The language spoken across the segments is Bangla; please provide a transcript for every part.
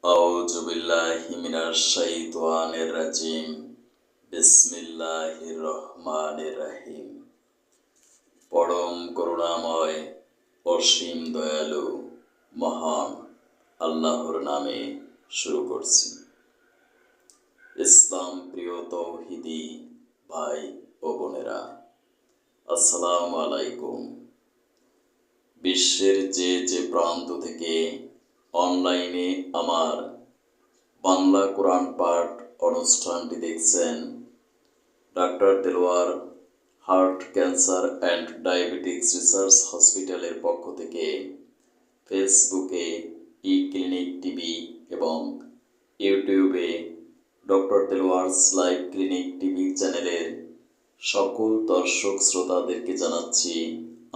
আউযু বিল্লাহি মিনাশ শাইতানির রাজিম। বিসমিল্লাহির রহমানির রহিম। পরম করুণাময়, অসীম দয়ালু, মহান আল্লাহর নামে শুরু করছি। ইসলাম প্রিয় তৌহিদি ভাই ও বোনেরা, আসসালামু আলাইকুম। বিশ্বের যে প্রান্ত থেকে অনলাইনে আমার বাংলা কোরআন পাঠ অনুষ্ঠানটি দেখছেন, doctor Delwar heart cancer and diabetics research হসপিটালের পক্ষ থেকে ফেসবুকে ই ক্লিনিক টিভি এবং ইউটিউবে ডক্টর দেলোয়ার্স লাইভ ক্লিনিক টিভি চ্যানেলের সকল দর্শক শ্রোতাদেরকে জানাচ্ছি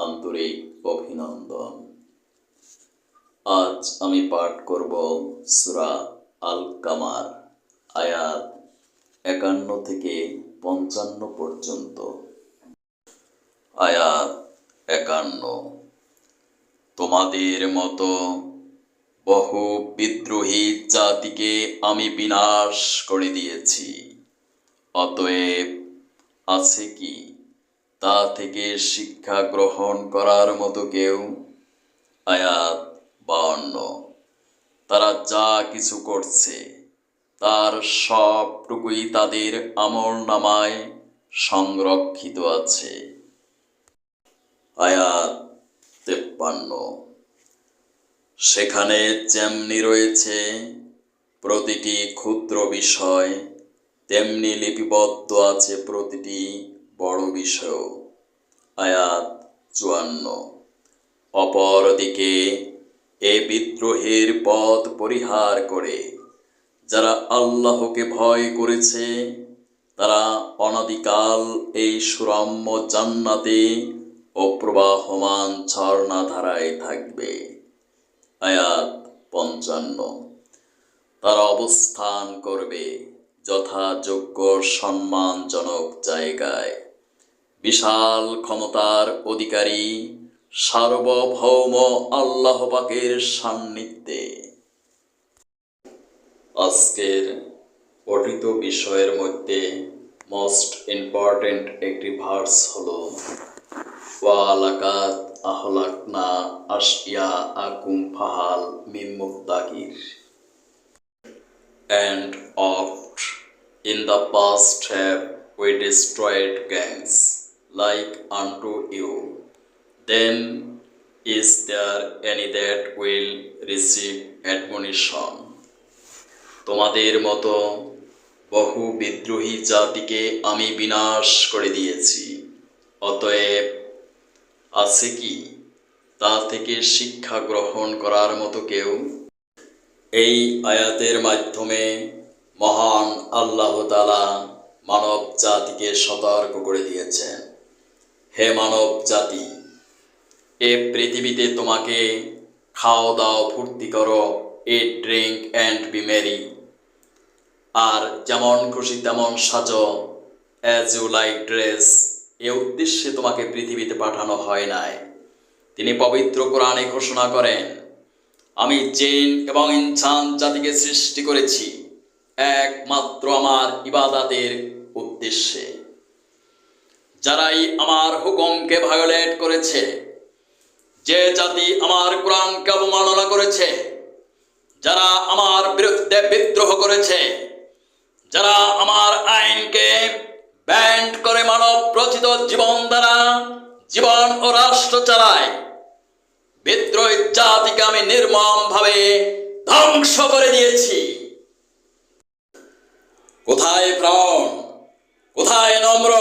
আন্তরিক অভিনন্দন। আজ আমি পাঠ করব সূরা আল কামার, আয়াত ৫১ থেকে ৫৫ পর্যন্ত। আয়াত ৫১। তোমাদের মতো বহু বিদ্রোহী জাতিকে আমি বিনাশ করে দিয়েছি, অতএব আছে কি তা থেকে শিক্ষা গ্রহণ করার মতো কেউ? আয়াত ৫২। তারা যা কিছু করছে তার সবটুকুই তাদের আমলনামায় সংরক্ষিত আছে। আয়াত ৫৩। সেখানে যেমনি রয়েছে প্রতিটি ক্ষুদ্র বিষয়, তেমনি লিপিবদ্ধ আছে প্রতিটি বড় বিষয়। আয়াত ৫৪। অপরদিকে এ বিদ্রোহের পথ পরিহার করে যারা আল্লাহকে ভয় করেছে, তারা অনাদিকাল এই সুরম্য জান্নাতে ও প্রবাহমান ঝর্ণাধারায় থাকবে। আয়াত ৫৫। তারা অবস্থান করবে যথাযোগ্য সম্মানজনক জায়গায়, বিশাল ক্ষমতার অধিকারী সার্বভৌম আল্লাহ পাকের সান্নিধ্যে। আজকের পঠিত বিষয়ের মধ্যে মোস্ট ইম্পর্টেন্ট একটি ভার্স হলো ওয়ালাকাদ আহলাকনা আশিয়া আকুম ফাহাল মিন মুত্তাকির। And oft in the past have we destroyed gangs like unto you. Then is there any that will receive admonition? তোমাদের মতো বহু বিদ্রোহী জাতিকে আমি বিনাশ করে দিয়েছি, অতএব আছে কি তা থেকে শিক্ষা গ্রহণ করার মতো কেউ? এই আয়াতের মাধ্যমে মহান আল্লাহ তাআলা মানব জাতিকে সতর্ক করে দিয়েছেন, হে মানব জাতি, এ পৃথিবীতে তোমাকে খাও দাও ফুর্তি করো, ইট ড্রিঙ্ক অ্যান্ড বি মেরি, আর যেমন খুশি তেমন সাজো, অ্যাজ ইউ লাইক ড্রেস, এ উদ্দেশ্যে তোমাকে পৃথিবীতে পাঠানো হয় নাই। তিনি পবিত্র কোরআনে ঘোষণা করেন, আমি জিন এবং ইনসান জাতিকে সৃষ্টি করেছি একমাত্র আমার ইবাদতের উদ্দেশ্যে। যারাই আমার হুকুমকে ভায়োলেট করেছে, যে জাতি আমার কোরআনকে অবমাননা করেছে, যারা আমার বিরুদ্ধে বিদ্রোহ করেছে, যারা আমার আইনকে ব্যান্ড করে মানব রচিত জীবন দ্বারা জীবন ও রাষ্ট্র চালায়, বিদ্রোহী জাতিকে আমি নির্মমভাবে ধ্বংস করে দিয়েছি। কোথায় প্রাণ, কোথায় নম্র,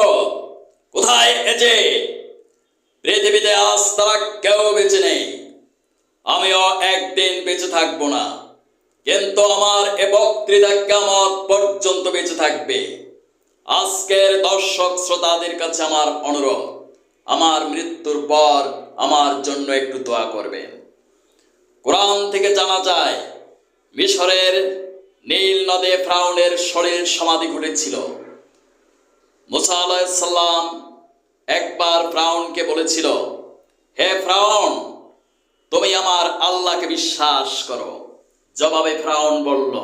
কোথায় এজে? পৃথিবীতে আজ তারা কেউ বেঁচে নেই, আমিও একদিন বেঁচে থাকবো না, কিন্তু আমার এ বক্তৃতা কিয়ামত পর্যন্ত বেঁচে থাকবে। আজকের দর্শক শ্রোতাদের কাছে আমার অনুরোধ, আমার মৃত্যুর পর আমার জন্য একটু দোয়া করবেন। কোরআন থেকে জানা যায়, মিশরের নীল নদে ফেরাউনের শরীর সমাধি ঘটেছিল। মুসা আলাইহিস সালাম একবার ফেরাউনকে বলেছিল, হে ফেরাউন, তুমি আমার আল্লাহকে বিশ্বাস করো, জবাবে ফিরআউন বলল,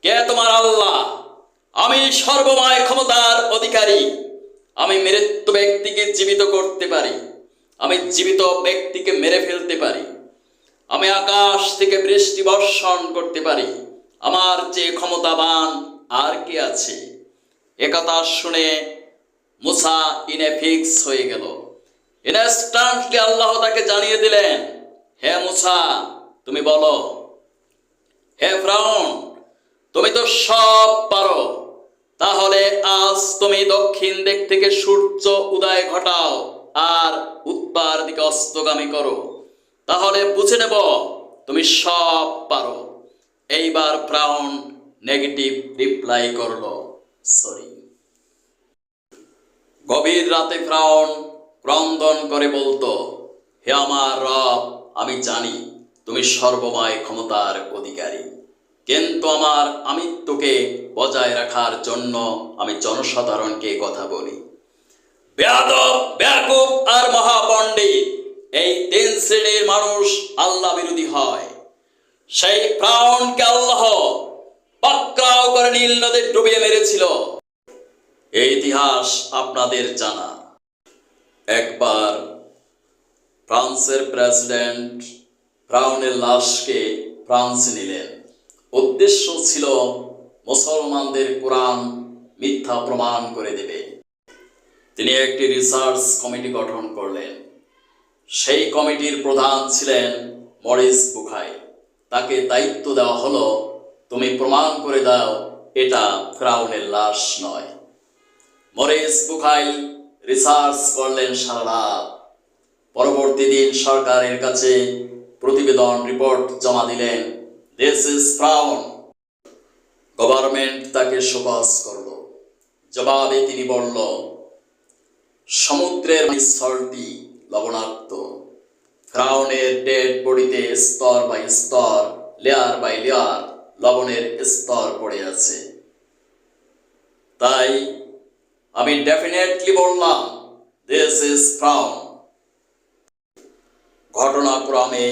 কে তোমার আল্লাহ? আমি সর্বময় ক্ষমতার অধিকারী। আমি মৃত ব্যক্তিকে জীবিত করতে পারি, আমি জীবিত ব্যক্তিকে মেরে ফেলতে পারি, আমি আকাশ থেকে বৃষ্টি বর্ষণ করতে পারি। আমার চেয়ে ক্ষমতাবান আর কে আছে? একথা শুনে মুসা ফিক্স হয়ে গেল। ইনস্ট্যান্টলি আল্লাহ তাকে জানিয়ে দিলেন, হে মুসা, তুমি বলো। হে ফিরআউন, তুমি তো সব পারো। তাহলে আজ তুমি দক্ষিণ দিক থেকে সূর্য উদয় ঘটাও আর উত্তর দিকে অস্তগামী করো, তাহলে বুঝে নেব তুমি সব পারো। এইবার ফিরআউন নেগেটিভ রিপ্লাই করলো, সরি। গভীর রাতে ফিরআউন ক্রন্দন করে বলতো, হে আমার রব, আমি জানি তুমি সর্বময় ক্ষমতার অধিকারী, কিন্তু আমার আমিত্বকে বজায় রাখার জন্য আমি জনসাধারণকে কথা বলি। বেয়াদব, বেয়াকুব আর মহাপণ্ডিত, এই তিন শ্রেণীর মানুষ আল্লাহ বিরোধী হয়। সেই ফিরআউনকে আল্লাহ পাকড়াও করে নীল নদে ডুবিয়ে মেরেছিল। এই ইতিহাস আপনাদের জানা। একবার ফ্রান্সের প্রেসিডেন্ট ফিরআউনের লাশকে ফ্রান্সে নিলেন। উদ্দেশ্য ছিল মুসলমানদের কোরআন মিথ্যা প্রমাণ করে দেবে। তিনি একটি রিসার্চ কমিটি গঠন করলেন। সেই কমিটির প্রধান ছিলেন মরিস বুখাইল। তাকে দায়িত্ব দেওয়া হলো, তুমি প্রমাণ করে দাও এটা ফিরআউনের লাশ নয়। মরিস বুখাইল রিসার্চ করলেন সারা রাত। পরবর্তী দিন সরকারের কাছে প্রতিবেদন রিপোর্ট জমা দিলেন, দিস ইজ ফিরআউন। গভর্নমেন্ট তাকে সুপারিশ করল। জবাবে তিনি বলল, সমুদ্রের স্থলটি লবণাক্ত। ফিরআউনের ডেড বডিতে স্তর বাই স্তর, লেয়ার বাই লেয়ার লবণের স্তর পড়ে আছে। তাই আমি ডেফিনেটলি বললাম, দিস ইজ ফিরআউন। ঘটনাক্রমে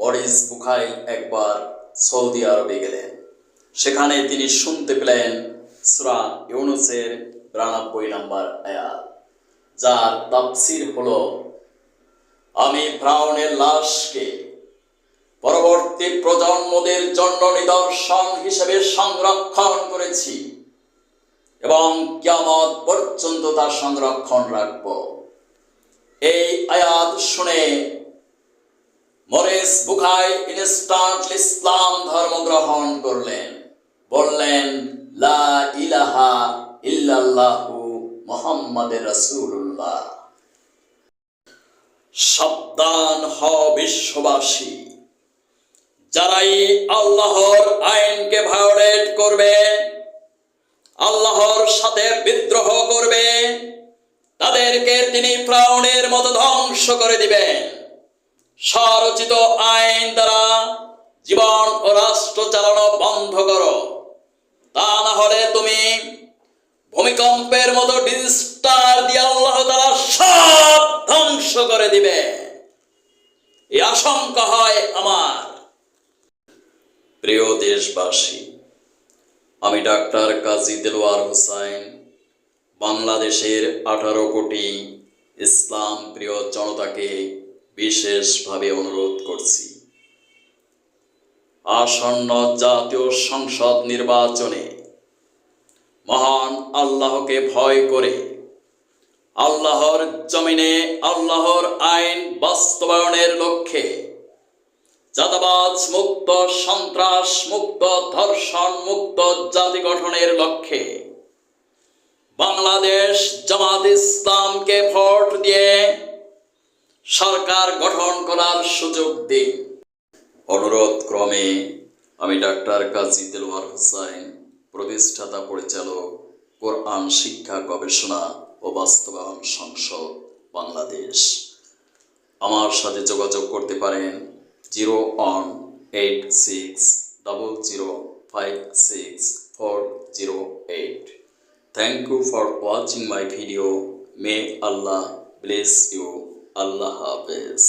মরিস বুখাইল একবার সৌদি আরবে গেলেন। সেখানে তিনি শুনতে পেলেন সূরা ইউনূসের ৯২ নম্বর আয়াত, যার তাফসীর হলো, আমি ফিরআউনের লাশকে পরবর্তী প্রজন্মদের জন্য নিদর্শন হিসেবে সংরক্ষণ করেছি এবং কিয়ামত পর্যন্ত তার সংরক্ষণ রাখব। এই আয়াত শুনে মরিস বুখাইল ইনস্ট্যান্টলি ইসলাম ধর্ম গ্রহণ করলেন। বললেন, লা ইলাহা ইল্লাল্লাহু মুহাম্মাদুর রাসূলুল্লাহ। সাবধান হও বিশ্ববাসী, যারাই আল্লাহর আইনকে ভায়োলেট করবে, আল্লাহর সাথে বিদ্রোহ করবে, তাদেরকে তিনি ফিরআউনের মতো ধ্বংস করে দিবেন। স্বরচিত আইন দ্বারা জীবন ও রাষ্ট্র চালানো বন্ধ করো, তা না হলে তুমি ভূমিকম্পের মতো ডিজাস্টার দিয়ে আল্লাহ তাআলা সব ধ্বংস করে দিবে, এই আশঙ্কা হয় আমার। প্রিয় দেশবাসী, আমি ডাক্তার কাজী দেলোয়ার হোসাইন বাংলাদেশের 18 কোটি ইসলাম প্রিয় জনতাকে বিশেষভাবে অনুরোধ করছি, আসন্ন জাতীয় সংসদ নির্বাচনে মহান আল্লাহকে ভয় করে আল্লাহর জমিনে আল্লাহর আইন বাস্তবায়নের লক্ষ্যে চাঁদাবাজ মুক্ত, সন্ত্রাস মুক্ত, ধর্ষণ মুক্ত জাতি গঠনের লক্ষ্যে বাংলাদেশ জামাত ইসলামকে ভোট দিয়ে সরকার গঠন করার সুযোগ দিন। অনুরোধ ক্রমে আমি ডাক্তার কাজী দেলোয়ার হোসাইন, প্রতিষ্ঠাতা পরিচালক, কোরআন শিক্ষা গবেষণা ও বাস্তবায়ন সংসদ বাংলাদেশ। আমার সাথে যোগাযোগ করতে পারেন 018600564008। Thank you for watching my video. May Allah bless you. Allah Hafiz.